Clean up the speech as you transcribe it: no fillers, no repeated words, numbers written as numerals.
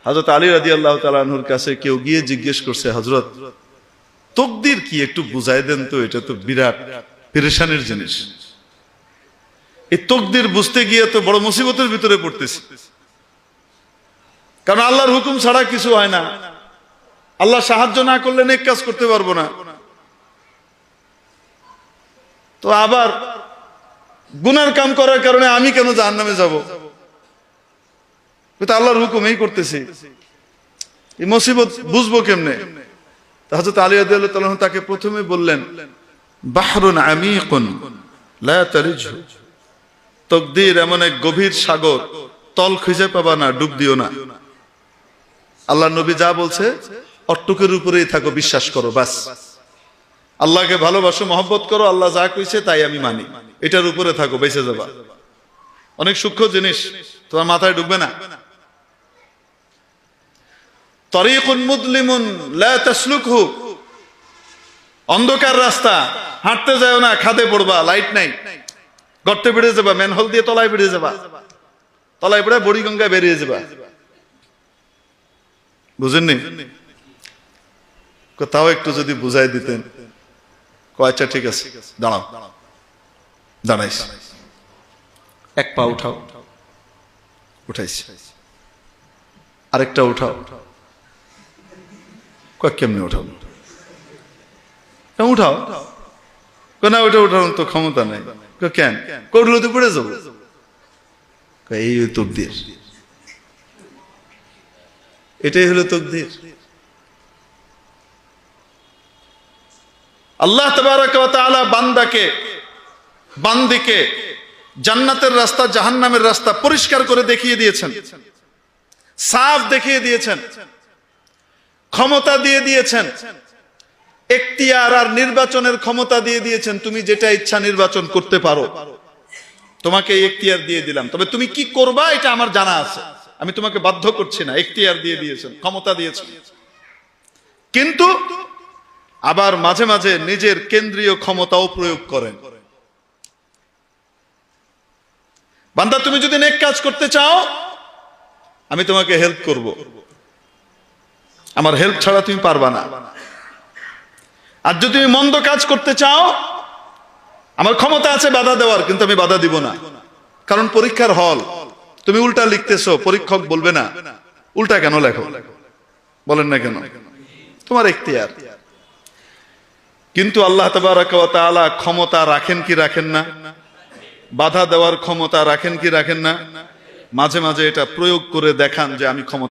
হযরত আলী রাদিয়াল্লাহু তাআলা আনহুর কাছে কেউ গিয়ে জিজ্ঞেস করছে, হযরত তাকদীর কি একটু বুঝাই দেন তো, এটা তো বিরাট পেরেশানির জিনিস। এই তাকদীর বুঝতে গিয়ে তো বড় মুসিবতের ভিতরে পড়তেছি, কারণ আল্লাহর হুকুম ছাড়া কিছু হয় না। আল্লাহ সাহায্য না করলে নেক কাজ করতে পারবো না। তো আবার গুনার কাম করার কারণে আমি কেন জাহান্নামে যাব? তো আল্লাহর হুকুম এই করতেছি, এই মুসিবত বুঝবো কেমনে? হযরত আলী রাদিয়াল্লাহু তাআলা তাকে প্রথমে বললেন, বাহরুন আমিকুন লা তারিজহু, তাকদীর এমন এক গভীর সাগর, তল খুঁজে পাবা না, ডুব দিও না। আল্লাহ নবী যা বলছে অট্টুকের উপরেই থাকো, বিশ্বাস করো, বাস। আল্লাহকে ভালোবাসো, মহব্বত করো, আল্লাহ যা কইছে তাই আমি মানি, এটার উপরে থাকো, বেঁচে যাবা। অনেক সূক্ষ্ম জিনিস, তোমার মাথায় ঢুকবে না। তরিকুন মুদলিমুন লা তাসলুকহু, অন্ধকার রাস্তা, হাঁটতে যাও না, খাদে পড়বা, লাইট নাই, গর্তে বেড়ে যাবা, ম্যানহোল দিয়ে তলায় বেড়ে যাবা, তলায় বেড়ে বুড়িগঙ্গায় বেরিয়ে যাবা। বুঝেননি? তাও একটু যদি বুঝাই দিতেন। আচ্ছা ঠিক আছে, দাঁড়াও। দাঁড়াইস, এক পা উঠাও, উঠাইছি, আরেকটা উঠাও। কেমনে উঠাও? উঠাও না, ওইটা উঠানোর তো ক্ষমতা নাই। কেন? করলে তো পড়ে যাবো। এই তাকদীর, এটাই হলো তাকদীর। আল্লাহ তাবারাক ওয়া তাআলা বান্দিকে জান্নাতের রাস্তা জাহান্নামের রাস্তা পরিষ্কার করে দেখিয়ে দিয়েছেন, সাফ দেখিয়ে দিয়েছেন, ক্ষমতা দিয়ে দিয়েছেন, এখতিয়ার আর নির্বাচনের ক্ষমতা দিয়ে দিয়েছেন। তুমি যেটা ইচ্ছা নির্বাচন করতে পারো, তোমাকে এখতিয়ার দিয়ে দিলাম, তবে তুমি কি করবা এটা আমার জানা আছে, আমি তোমাকে বাধ্য করছি না। এখতিয়ার দিয়ে দিয়েছেন, ক্ষমতা দিয়েছেন, কিন্তু আবার মাঝে মাঝে নিজের কেন্দ্রীয় ক্ষমতাও প্রয়োগ করেন। বান্দা, তুমি যদি নেক কাজ করতে চাও, আমি তোমাকে হেল্প করব, আমার হেল্প ছাড়া তুমি পারবা না। আর যদি তুমি মন্দ কাজ করতে চাও, আমার ক্ষমতা আছে বাধা দেওয়ার, কিন্তু আমি বাধা দিব না। কারণ পরীক্ষার হল, তুমি উল্টা লিখতেছো, পরীক্ষক বলবে না উল্টা কেন লেখো, বলেন না কেন, তোমার এখতিয়ার। কিন্তু আল্লাহ তাবারাক ওয়া তাআলা ক্ষমতা রাখেন কি রাখেন না? বাধা দেওয়ার ক্ষমতা রাখেন কি রাখেন না? মাঝে মাঝে এটা প্রয়োগ করে দেখান যে আমি ক্ষমতা